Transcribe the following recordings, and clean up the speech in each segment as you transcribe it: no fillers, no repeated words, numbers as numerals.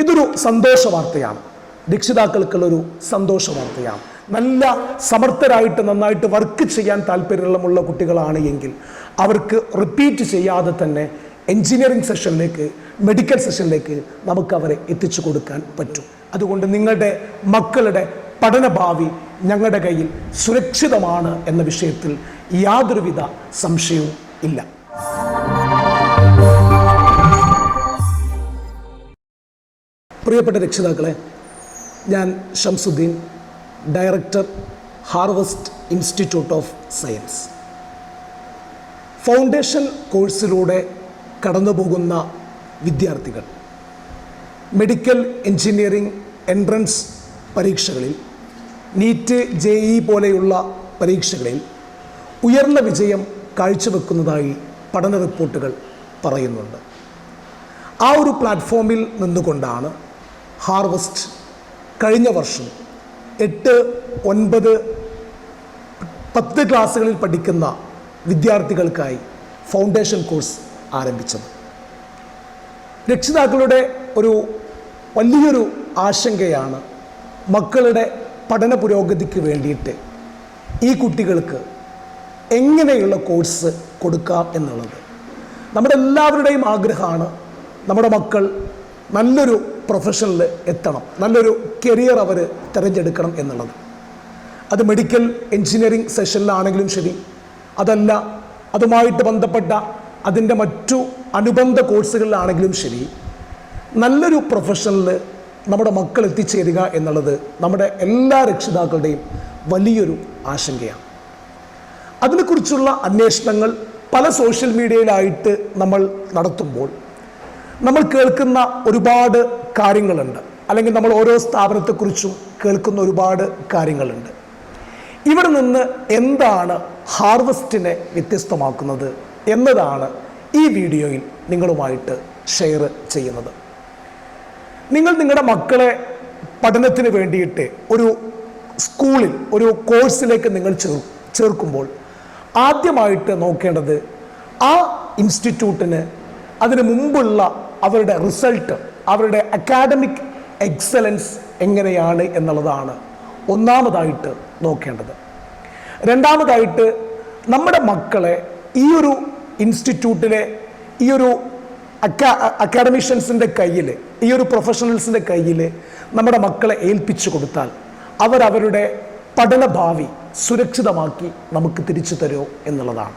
ഇതൊരു സന്തോഷ വാർത്തയാണ്, രക്ഷിതാക്കൾക്കുള്ളൊരു സന്തോഷ വാർത്തയാണ്. നല്ല സമർത്ഥരായിട്ട് നന്നായിട്ട് വർക്ക് ചെയ്യാൻ താല്പര്യമുള്ള കുട്ടികളാണ് എങ്കിൽ അവർക്ക് റിപ്പീറ്റ് ചെയ്യാതെ തന്നെ എൻജിനീയറിംഗ് സെഷനിലേക്ക്, മെഡിക്കൽ സെഷനിലേക്ക് നമുക്ക് അവരെ എത്തിച്ചു കൊടുക്കാൻ പറ്റും. അതുകൊണ്ട് നിങ്ങളുടെ മക്കളുടെ പഠനഭാവി ഞങ്ങളുടെ കയ്യിൽ സുരക്ഷിതമാണ് എന്ന വിഷയത്തിൽ യാതൊരുവിധ സംശയവും ഇല്ല. പ്രിയപ്പെട്ട രക്ഷിതാക്കളെ, ഞാൻ Shamsuddin, director, harvest institute of science. Foundation കോഴ്സിലൂടെ കടന്നു പോകുന്ന വിദ്യാർത്ഥികൾ മെഡിക്കൽ എഞ്ചിനീയറിംഗ് എൻട്രൻസ് പരീക്ഷകളിൽ, നീറ്റ്, JEE പോലെയുള്ള പരീക്ഷകളിൽ ഉയർന്ന വിജയം കാഴ്ചവെക്കുന്നതായി പഠന റിപ്പോർട്ടുകൾ പറയുന്നുണ്ട്. ആ ഒരു പ്ലാറ്റ്ഫോമിൽ നിന്നുകൊണ്ടാണ് ഹാർവസ്റ്റ് കഴിഞ്ഞ വർഷം 8, 9, 10 ക്ലാസ്സുകളിൽ പഠിക്കുന്ന വിദ്യാർത്ഥികൾക്കായി ഫൗണ്ടേഷൻ കോഴ്സ് ആരംഭിച്ചത്. രക്ഷിതാക്കളുടെ ഒരു വലിയൊരു ആശങ്കയാണ് മക്കളുടെ പഠന പുരോഗതിക്ക് വേണ്ടിയിട്ട് ഈ കുട്ടികൾക്ക് എങ്ങനെയുള്ള കോഴ്സ് കൊടുക്കാം എന്നുള്ളത്. നമ്മുടെ എല്ലാവരുടെയും ആഗ്രഹമാണ് നമ്മുടെ മക്കൾ നല്ലൊരു പ്രൊഫഷനിൽ എത്തണം, നല്ലൊരു കരിയർ അവർ തിരഞ്ഞെടുക്കണം എന്നുള്ളത്. അത് മെഡിക്കൽ എഞ്ചിനീയറിംഗ് സെഷനിലാണെങ്കിലും ശരി, അതല്ല അതുമായിട്ട് ബന്ധപ്പെട്ട അതിൻ്റെ മറ്റു അനുബന്ധ കോഴ്സുകളിലാണെങ്കിലും ശരി, നല്ലൊരു പ്രൊഫഷനിൽ നമ്മുടെ മക്കൾ എത്തിച്ചേരുക എന്നുള്ളത് നമ്മുടെ എല്ലാ രക്ഷിതാക്കളുടെയും വലിയൊരു ആശങ്കയാണ്. അതിനെക്കുറിച്ചുള്ള അന്വേഷണങ്ങൾ പല സോഷ്യൽ മീഡിയയിലായിട്ട് നമ്മൾ നടത്തുമ്പോൾ നമ്മൾ കേൾക്കുന്ന ഒരുപാട് കാര്യങ്ങളുണ്ട്, അല്ലെങ്കിൽ നമ്മൾ ഓരോ സ്ഥാപനത്തെക്കുറിച്ചും കേൾക്കുന്ന ഒരുപാട് കാര്യങ്ങളുണ്ട്. ഇവിടെ നിന്ന് എന്താണ് ഹാർവസ്റ്റിനെ വ്യത്യസ്തമാക്കുന്നത് എന്നതാണ് ഈ വീഡിയോയിൽ നിങ്ങളുമായിട്ട് ഷെയർ ചെയ്യുന്നത്. നിങ്ങൾ നിങ്ങളുടെ മക്കളെ പഠനത്തിന് വേണ്ടിയിട്ട് ഒരു സ്കൂളിൽ, ഒരു കോഴ്സിലേക്ക് നിങ്ങൾ ചേർക്കുമ്പോൾ ആദ്യമായിട്ട് നോക്കേണ്ടത് ആ ഇൻസ്റ്റിറ്റ്യൂട്ടിന് അതിന് മുമ്പുള്ള അവരുടെ റിസൾട്ട്, അവരുടെ അക്കാഡമിക് എക്സലൻസ് എങ്ങനെയാണ് എന്നുള്ളതാണ് ഒന്നാമതായിട്ട് നോക്കേണ്ടത്. രണ്ടാമതായിട്ട് നമ്മുടെ മക്കളെ ഈ ഒരു ഇൻസ്റ്റിറ്റ്യൂട്ടിലെ ഈ ഒരു അക്കാഡമിഷ്യൻസിൻ്റെ കയ്യിൽ, ഈ ഒരു പ്രൊഫഷണൽസിൻ്റെ കയ്യിൽ നമ്മുടെ മക്കളെ ഏൽപ്പിച്ചു കൊടുത്താൽ അവരവരുടെ പഠനഭാവി സുരക്ഷിതമാക്കി നമുക്ക് തിരിച്ചു തരുമോ എന്നുള്ളതാണ്.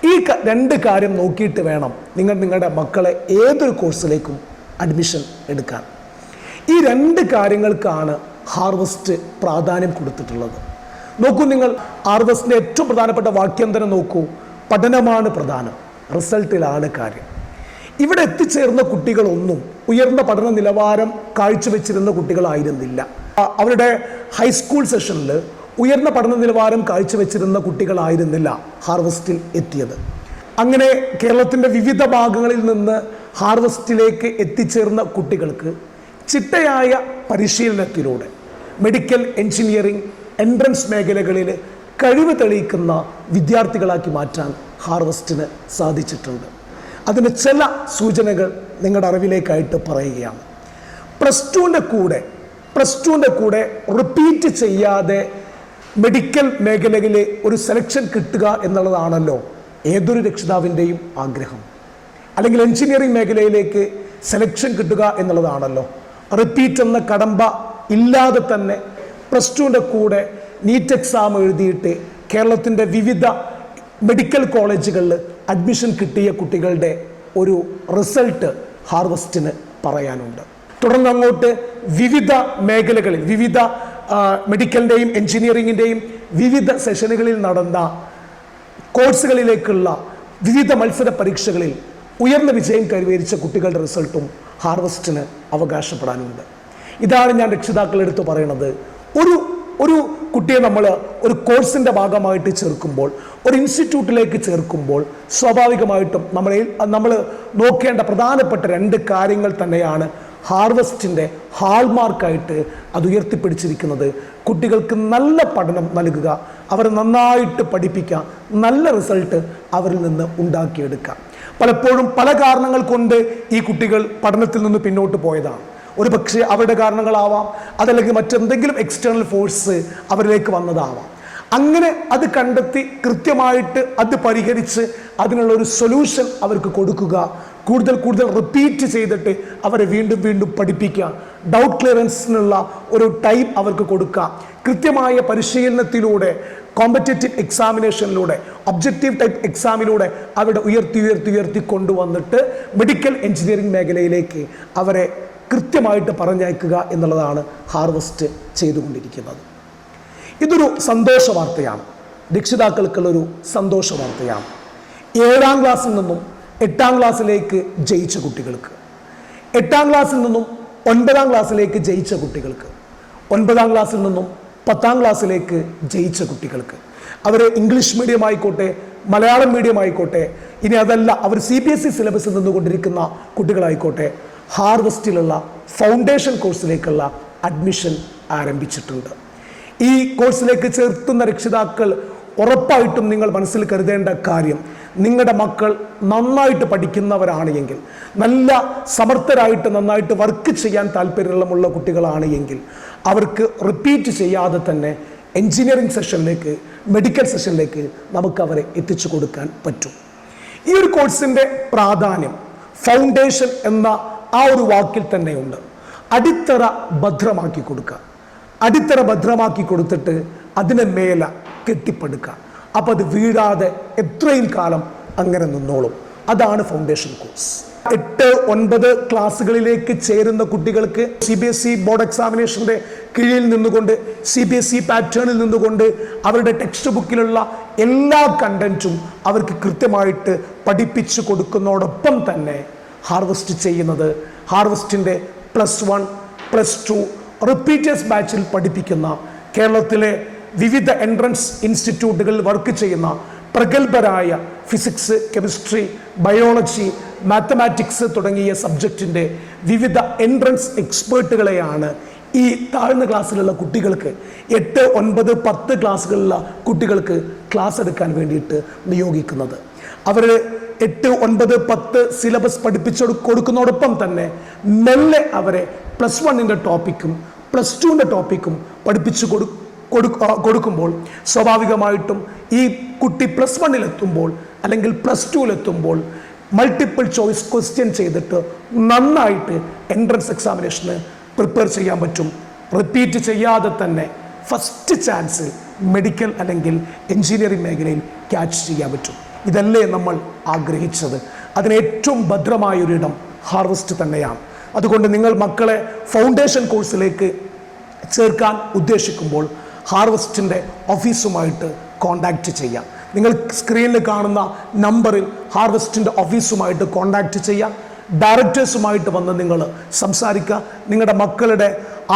ഈ രണ്ട് കാര്യം നോക്കിയിട്ട് വേണം നിങ്ങൾ നിങ്ങളുടെ മക്കളെ ഏതൊരു കോഴ്സിലേക്കും അഡ്മിഷൻ എടുക്കാൻ. ഈ രണ്ട് കാര്യങ്ങൾക്കാണ് ഹാർവസ്റ്റ് പ്രാധാന്യം കൊടുത്തിട്ടുള്ളത്. നോക്കൂ, നിങ്ങൾ ഹാർവസ്റ്റിൻ്റെ ഏറ്റവും പ്രധാനപ്പെട്ട വാക്യം തന്നെ നോക്കൂ, പഠനമാണ് പ്രധാനം, റിസൾട്ടിലാണ് കാര്യം. ഇവിടെ എത്തിച്ചേർന്ന കുട്ടികളൊന്നും ഉയർന്ന പഠന നിലവാരം കാഴ്ചവെച്ചിരുന്ന കുട്ടികളായിരുന്നില്ല. അവരുടെ ഹൈസ്കൂൾ സെഷനിൽ ഉയർന്ന പഠന നിലവാരം കാഴ്ചവെച്ചിരുന്ന കുട്ടികളായിരുന്നില്ല ഹാർവസ്റ്റിൽ എത്തിയത്. അങ്ങനെ കേരളത്തിൻ്റെ വിവിധ ഭാഗങ്ങളിൽ നിന്ന് ഹാർവസ്റ്റിലേക്ക് എത്തിച്ചേർന്ന കുട്ടികൾക്ക് ചിട്ടയായ പരിശീലനത്തിലൂടെ മെഡിക്കൽ എഞ്ചിനീയറിംഗ് എൻട്രൻസ് മേഖലകളിൽ കഴിവ് തെളിയിക്കുന്ന വിദ്യാർത്ഥികളാക്കി മാറ്റാൻ ഹാർവസ്റ്റിന് സാധിച്ചിട്ടുണ്ട്. അതിന് ചില സൂചനകൾ നിങ്ങളുടെ അറിവിലേക്കായിട്ട് പറയുകയാണ്. പ്ലസ് ടുവിൻ്റെ കൂടെ റിപ്പീറ്റ് ചെയ്യാതെ മെഡിക്കൽ മേഖലയിൽ ഒരു സെലക്ഷൻ കിട്ടുക എന്നുള്ളതാണല്ലോ ഏതൊരു രക്ഷിതാവിൻ്റെയും ആഗ്രഹം. അല്ലെങ്കിൽ എഞ്ചിനീയറിംഗ് മേഖലയിലേക്ക് സെലക്ഷൻ കിട്ടുക എന്നുള്ളതാണല്ലോ. റിപ്പീറ്റ് എന്ന കടമ്പ ഇല്ലാതെ തന്നെ പ്ലസ് ടുവിൻ്റെ കൂടെ നീറ്റ് എക്സാം എഴുതിയിട്ട് കേരളത്തിൻ്റെ വിവിധ മെഡിക്കൽ കോളേജുകളിൽ അഡ്മിഷൻ കിട്ടിയ കുട്ടികളുടെ ഒരു റിസൾട്ട് ഹാർവസ്റ്റിന് പറയാനുണ്ട്. തുടർന്ന് അങ്ങോട്ട് വിവിധ മേഖലകളിൽ, വിവിധ മെഡിക്കലിൻ്റെയും എഞ്ചിനീയറിങ്ങിൻ്റെയും വിവിധ സെഷനുകളിൽ നടന്ന കോഴ്സുകളിലേക്കുള്ള വിവിധ മത്സര പരീക്ഷകളിൽ ഉയർന്ന വിജയം കൈവരിച്ച കുട്ടികളുടെ റിസൾട്ടും ഹാർവസ്റ്റിന് അവകാശപ്പെടാനുണ്ട്. ഇതാണ് ഞാൻ രക്ഷിതാക്കളെടുത്ത് പറയുന്നത്. ഒരു കുട്ടിയെ നമ്മൾ ഒരു കോഴ്സിൻ്റെ ഭാഗമായിട്ട് ചേർക്കുമ്പോൾ, ഒരു ഇൻസ്റ്റിറ്റ്യൂട്ടിലേക്ക് ചേർക്കുമ്പോൾ സ്വാഭാവികമായിട്ടും നമ്മൾ നോക്കേണ്ട പ്രധാനപ്പെട്ട രണ്ട് കാര്യങ്ങൾ തന്നെയാണ് ഹാർവസ്റ്റിൻ്റെ ഹാൾമാർക്കായിട്ട് അത് ഉയർത്തിപ്പിടിച്ചിരിക്കുന്നത്. കുട്ടികൾക്ക് നല്ല പഠനം നൽകുക, അവരെ നന്നായിട്ട് പഠിപ്പിക്കുക, നല്ല റിസൾട്ട് അവരിൽ നിന്ന് ഉണ്ടാക്കിയെടുക്കുക. പലപ്പോഴും പല കാരണങ്ങൾ കൊണ്ട് ഈ കുട്ടികൾ പഠനത്തിൽ നിന്ന് പിന്നോട്ട് പോയതാണ്. ഒരു പക്ഷേ അവരുടെ കാരണങ്ങളാവാം, അതല്ലെങ്കിൽ മറ്റെന്തെങ്കിലും എക്സ്റ്റേണൽ ഫോഴ്സ് അവരിലേക്ക് വന്നതാവാം. അങ്ങനെ അത് കണ്ടെത്തി കൃത്യമായിട്ട് അത് പരിഹരിച്ച് അതിനുള്ള ഒരു സൊല്യൂഷൻ അവർക്ക് കൊടുക്കുക, കൂടുതൽ കൂടുതൽ റിപ്പീറ്റ് ചെയ്തിട്ട് അവരെ വീണ്ടും വീണ്ടും പഠിപ്പിക്കുക, ഡൗട്ട് ക്ലിയറൻസിനുള്ള ഒരു ടൈം അവർക്ക് കൊടുക്കുക, കൃത്യമായ പരിശീലനത്തിലൂടെ, കോമ്പറ്റേറ്റീവ് എക്സാമിനേഷനിലൂടെ, ഒബ്ജക്റ്റീവ് ടൈപ്പ് എക്സാമിലൂടെ അവരുടെ ഉയർത്തി കൊണ്ടുവന്നിട്ട് മെഡിക്കൽ എഞ്ചിനീയറിംഗ് മേഖലയിലേക്ക് അവരെ കൃത്യമായിട്ട് പറഞ്ഞയക്കുക എന്നുള്ളതാണ് ഹാർവസ്റ്റ് ചെയ്തുകൊണ്ടിരിക്കുന്നത്. ഇതൊരു സന്തോഷ വാർത്തയാണ്, രക്ഷിതാക്കൾക്കുള്ളൊരു സന്തോഷ വാർത്തയാണ്. 7ാം ക്ലാസ്സിൽ നിന്നും 8ാം ക്ലാസ്സിലേക്ക് ജയിച്ച കുട്ടികൾക്ക്, 8ാം ക്ലാസ്സിൽ നിന്നും 9ാം ക്ലാസ്സിലേക്ക് ജയിച്ച കുട്ടികൾക്ക്, 9ാം ക്ലാസ്സിൽ നിന്നും 10ാം ക്ലാസ്സിലേക്ക് ജയിച്ച കുട്ടികൾക്ക്, അവർ ഇംഗ്ലീഷ് മീഡിയം ആയിക്കോട്ടെ, മലയാളം മീഡിയം ആയിക്കോട്ടെ, ഇനി അതല്ല അവർ CBSE സിലബസിൽ നിന്നുകൊണ്ടിരിക്കുന്ന കുട്ടികളായിക്കോട്ടെ, ഹാർവസ്റ്റിലുള്ള ഫൗണ്ടേഷൻ കോഴ്സിലേക്കുള്ള അഡ്മിഷൻ ആരംഭിച്ചിട്ടുണ്ട്. ഈ കോഴ്സിലേക്ക് ചേർത്തുന്ന രക്ഷിതാക്കൾ ഉറപ്പായിട്ടും നിങ്ങൾ മനസ്സിൽ കരുതേണ്ട കാര്യം, നിങ്ങളുടെ മക്കൾ നന്നായിട്ട് പഠിക്കുന്നവരാണ് എങ്കിൽ, നല്ല സമർത്ഥരായിട്ട് നന്നായിട്ട് വർക്ക് ചെയ്യാൻ താല്പര്യമുള്ള കുട്ടികളാണ് എങ്കിൽ അവർക്ക് റിപ്പീറ്റ് ചെയ്യാതെ തന്നെ എഞ്ചിനീയറിംഗ് സെഷനിലേക്ക്, മെഡിക്കൽ സെഷനിലേക്ക് നമുക്ക് അവരെ എത്തിച്ചു കൊടുക്കാൻ പറ്റും. ഈ ഒരു കോഴ്സിൻ്റെ പ്രാധാന്യം ഫൗണ്ടേഷൻ എന്ന ആ ഒരു വാക്കിൽ തന്നെയുണ്ട്. അടിത്തറ ഭദ്രമാക്കി കൊടുക്കുക, അടിത്തറ ഭദ്രമാക്കി കൊടുത്തിട്ട് അതിനെ മേലെ കെട്ടിപ്പടുക്കുക. അപ്പം അത് വീഴാതെ എത്രയും കാലം അങ്ങനെ നിന്നോളും. അതാണ് ഫൗണ്ടേഷൻ കോഴ്സ്. 8, 9 ക്ലാസ്സുകളിലേക്ക് ചേരുന്ന കുട്ടികൾക്ക് CBSE ബോർഡ് എക്സാമിനേഷൻ്റെ കീഴിൽ നിന്നുകൊണ്ട്, CBSE പാറ്റേണിൽ നിന്നുകൊണ്ട് അവരുടെ ടെക്സ്റ്റ് ബുക്കിലുള്ള എല്ലാ കണ്ടന്റും അവർക്ക് കൃത്യമായിട്ട് പഠിപ്പിച്ചു കൊടുക്കുന്നതോടൊപ്പം തന്നെ ഹാർവസ്റ്റ് ചെയ്യുന്നത്, ഹാർവസ്റ്റിൻ്റെ +1, +2 റിപ്പീറ്റേഴ്സ് ബാച്ചിൽ പഠിപ്പിക്കുന്ന, കേരളത്തിലെ വിവിധ എൻട്രൻസ് ഇൻസ്റ്റിറ്റ്യൂട്ടുകളിൽ വർക്ക് ചെയ്യുന്ന പ്രഗത്ഭരായ ഫിസിക്സ്, കെമിസ്ട്രി, ബയോളജി, മാത്തമാറ്റിക്സ് തുടങ്ങിയ സബ്ജക്റ്റിൻ്റെ വിവിധ എൻട്രൻസ് എക്സ്പേർട്ടുകളെയാണ് ഈ താഴ്ന്ന ക്ലാസ്സിലുള്ള കുട്ടികൾക്ക്, 8, 9, 10 ക്ലാസ്സുകളിലുള്ള കുട്ടികൾക്ക് ക്ലാസ് എടുക്കാൻ വേണ്ടിയിട്ട് നിയോഗിക്കുന്നത്. അവർ 8, 9, 10 സിലബസ് പഠിപ്പിച്ചു കൊടുക്കുന്നതോടൊപ്പം തന്നെ മെല്ലെ അവരെ +1ൻ്റെ ടോപ്പിക്കും +2ൻ്റെ ടോപ്പിക്കും പഠിപ്പിച്ചു കൊടുക്കുമ്പോൾ സ്വാഭാവികമായിട്ടും ഈ കുട്ടി +1-ലെത്തുമ്പോൾ അല്ലെങ്കിൽ +2-ലെത്തുമ്പോൾ മൾട്ടിപ്പിൾ ചോയ്സ് ക്വസ്റ്റ്യൻ ചെയ്തിട്ട് നന്നായിട്ട് എൻട്രൻസ് എക്സാമിനേഷന് പ്രിപ്പയർ ചെയ്യാൻ പറ്റും. റിപ്പീറ്റ് ചെയ്യാതെ തന്നെ ഫസ്റ്റ് ചാൻസ് മെഡിക്കൽ അല്ലെങ്കിൽ എഞ്ചിനീയറിംഗ് മേഖലയിൽ ക്യാച്ച് ചെയ്യാൻ പറ്റും. ഇതല്ലേ നമ്മൾ ആഗ്രഹിച്ചത്. അതിന് ഏറ്റവും ഭദ്രമായൊരിടം ഹാർവസ്റ്റ് തന്നെയാണ്. അതുകൊണ്ട് നിങ്ങൾ മക്കളെ ഫൗണ്ടേഷൻ കോഴ്സിലേക്ക് ചേർക്കാൻ ഉദ്ദേശിക്കുമ്പോൾ ഹാർവസ്റ്റിൻ്റെ ഓഫീസുമായിട്ട് കോണ്ടാക്റ്റ് ചെയ്യാം. നിങ്ങൾ സ്ക്രീനിൽ കാണുന്ന നമ്പറിൽ ഹാർവസ്റ്റിൻ്റെ ഓഫീസുമായിട്ട് കോണ്ടാക്റ്റ് ചെയ്യാം. ഡയറക്ടേഴ്സുമായിട്ട് വന്ന് നിങ്ങൾ സംസാരിക്കുക. നിങ്ങളുടെ മക്കളുടെ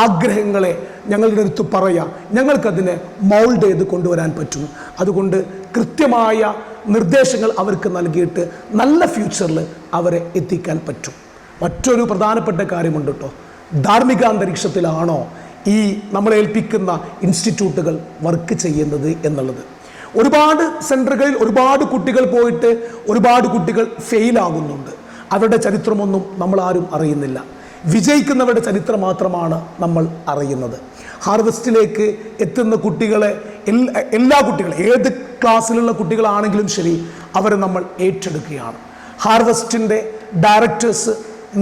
ആഗ്രഹങ്ങളെ ഞങ്ങളുടെ അടുത്ത് പറയാം. ഞങ്ങൾക്കതിനെ മൗൾഡ് ചെയ്ത് കൊണ്ടുവരാൻ പറ്റും. അതുകൊണ്ട് കൃത്യമായ നിർദ്ദേശങ്ങൾ അവർക്ക് നൽകിയിട്ട് നല്ല ഫ്യൂച്ചറിൽ അവരെ എത്തിക്കാൻ പറ്റും. മറ്റൊരു പ്രധാനപ്പെട്ട കാര്യമുണ്ട് കേട്ടോ. ധാർമ്മിക അന്തരീക്ഷത്തിലാണോ ഈ നമ്മളെ ഏൽപ്പിക്കുന്ന ഇൻസ്റ്റിറ്റ്യൂട്ടുകൾ വർക്ക് ചെയ്യുന്നത് എന്നുള്ളത്. ഒരുപാട് സെൻറ്ററുകളിൽ ഒരുപാട് കുട്ടികൾ പോയിട്ട് ഒരുപാട് കുട്ടികൾ ഫെയിലാകുന്നുണ്ട്. അവരുടെ ചരിത്രമൊന്നും നമ്മൾ ആരും അറിയുന്നില്ല. വിജയിക്കുന്നവരുടെ ചരിത്രം മാത്രമാണ് നമ്മൾ അറിയുന്നത്. ഹാർവസ്റ്റിലേക്ക് എത്തുന്ന കുട്ടികളെ, എല്ലാ കുട്ടികളും, ഏത് ക്ലാസ്സിലുള്ള കുട്ടികളാണെങ്കിലും ശരി, അവരെ നമ്മൾ ഏറ്റെടുക്കുകയാണ്. ഹാർവസ്റ്റിൻ്റെ ഡയറക്ടേഴ്സ്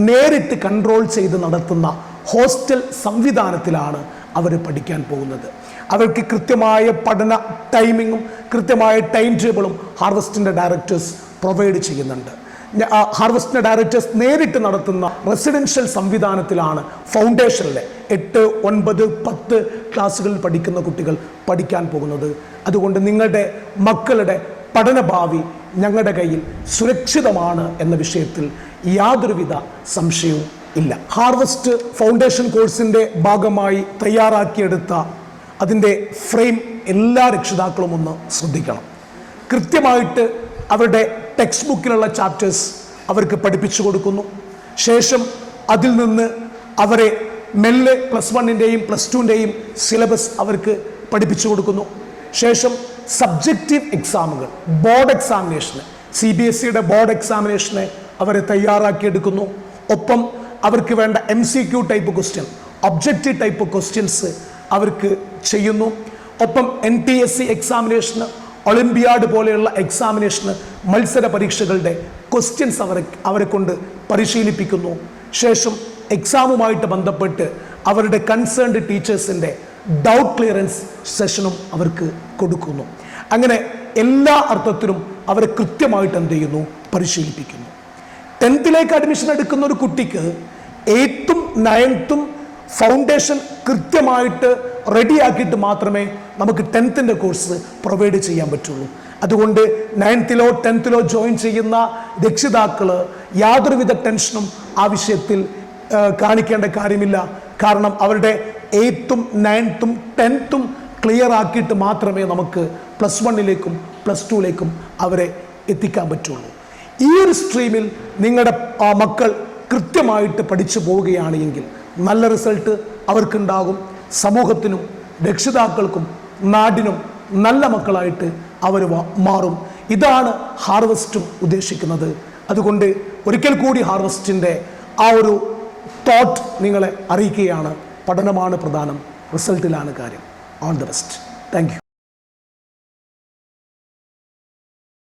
നേരിട്ട് കൺട്രോൾ ചെയ്ത് നടത്തുന്ന ഹോസ്റ്റൽ സംവിധാനത്തിലാണ് അവർ പഠിക്കാൻ പോകുന്നത്. അവർക്ക് കൃത്യമായ പഠന ടൈമിങ്ങും കൃത്യമായ ടൈം ടേബിളും ഹാർവസ്റ്റിൻ്റെ ഡയറക്ടേഴ്സ് പ്രൊവൈഡ് ചെയ്യുന്നുണ്ട്. ഹാർവസ്റ്റിൻ്റെ ഡയറക്ടേഴ്സ് നേരിട്ട് നടത്തുന്ന റെസിഡൻഷ്യൽ സംവിധാനത്തിലാണ് ഫൗണ്ടേഷനിലെ 8, 9, 10 ക്ലാസ്സുകളിൽ പഠിക്കുന്ന കുട്ടികൾ പഠിക്കാൻ പോകുന്നത്. അതുകൊണ്ട് നിങ്ങളുടെ മക്കളുടെ പഠനഭാവി ഞങ്ങളുടെ കയ്യിൽ സുരക്ഷിതമാണ് എന്ന വിഷയത്തിൽ യാതൊരുവിധ സംശയവും ഇല്ല. ഹാർവസ്റ്റ് ഫൗണ്ടേഷൻ കോഴ്സിൻ്റെ ഭാഗമായി തയ്യാറാക്കിയെടുത്ത അതിൻ്റെ ഫ്രെയിം എല്ലാ രക്ഷിതാക്കളും ഒന്ന് ശ്രദ്ധിക്കണം. കൃത്യമായിട്ട് അവരുടെ ടെക്സ്റ്റ് ബുക്കിലുള്ള ചാപ്റ്റേഴ്സ് അവർക്ക് പഠിപ്പിച്ചു കൊടുക്കുന്നു. ശേഷം അതിൽ നിന്ന് അവരെ മെല്ലെ +1ൻ്റെയും +2ൻ്റെയും സിലബസ് അവർക്ക് പഠിപ്പിച്ചു കൊടുക്കുന്നു. ശേഷം സബ്ജക്റ്റീവ് എക്സാമുകൾ, ബോർഡ് എക്സാമിനേഷന്, CBSEയുടെ ബോർഡ് എക്സാമിനേഷനെ അവരെ തയ്യാറാക്കിയെടുക്കുന്നു. ഒപ്പം അവർക്ക് വേണ്ട MCQ type question, objective type questions അവർക്ക് ചെയ്യുന്നു. ഒപ്പം NTSC എക്സാമിനേഷന്, ഒളിമ്പിയാഡ് പോലെയുള്ള എക്സാമിനേഷന്, മത്സര പരീക്ഷകളുടെ ക്വസ്റ്റ്യൻസ് അവരെ കൊണ്ട് പരിശീലിപ്പിക്കുന്നു. ശേഷം എക്സാമുമായിട്ട് ബന്ധപ്പെട്ട് അവരുടെ കൺസേൺഡ് ടീച്ചേഴ്സിൻ്റെ ഡൗട്ട് ക്ലിയറൻസ് സെഷനും അവർക്ക് കൊടുക്കുന്നു. അങ്ങനെ എല്ലാ അർത്ഥത്തിലും അവരെ കൃത്യമായിട്ട് എന്ത് ചെയ്യുന്നു, പരിശീലിപ്പിക്കുന്നു. 10th അഡ്മിഷൻ എടുക്കുന്ന ഒരു കുട്ടിക്ക് 8th 9th ഫൗണ്ടേഷൻ കൃത്യമായിട്ട് റെഡിയാക്കിയിട്ട് മാത്രമേ നമുക്ക് 10th കോഴ്സ് പ്രൊവൈഡ് ചെയ്യാൻ പറ്റുള്ളൂ. അതുകൊണ്ട് 9th 10th ജോയിൻ ചെയ്യുന്ന രക്ഷിതാക്കൾ യാതൊരുവിധ ടെൻഷനും ആ വിഷയത്തിൽ കാണിക്കേണ്ട കാര്യമില്ല. കാരണം അവരുടെ 8th 9th 10th ക്ലിയർ ആക്കിയിട്ട് മാത്രമേ നമുക്ക് +1 +2 അവരെ എത്തിക്കാൻ പറ്റുള്ളൂ. ഈ ഒരു സ്ട്രീമിൽ നിങ്ങളുടെ മക്കൾ കൃത്യമായിട്ട് പഠിച്ചു പോവുകയാണ് എങ്കിൽ നല്ല റിസൾട്ട് അവർക്കുണ്ടാകും. സമൂഹത്തിനും രക്ഷിതാക്കൾക്കും നാടിനും നല്ല മക്കളായിട്ട് അവർ മാറും. ഇതാണ് ഹാർവസ്റ്റും ഉദ്ദേശിക്കുന്നത്. അതുകൊണ്ട് ഒരിക്കൽ കൂടി ഹാർവസ്റ്റിൻ്റെ ആ ഒരു തോട്ട് നിങ്ങളെ അറിയിക്കുകയാണ്. പഠനമാണ് പ്രധാനം, റിസൾട്ടിലാണ് കാര്യം. All the best. Thank you.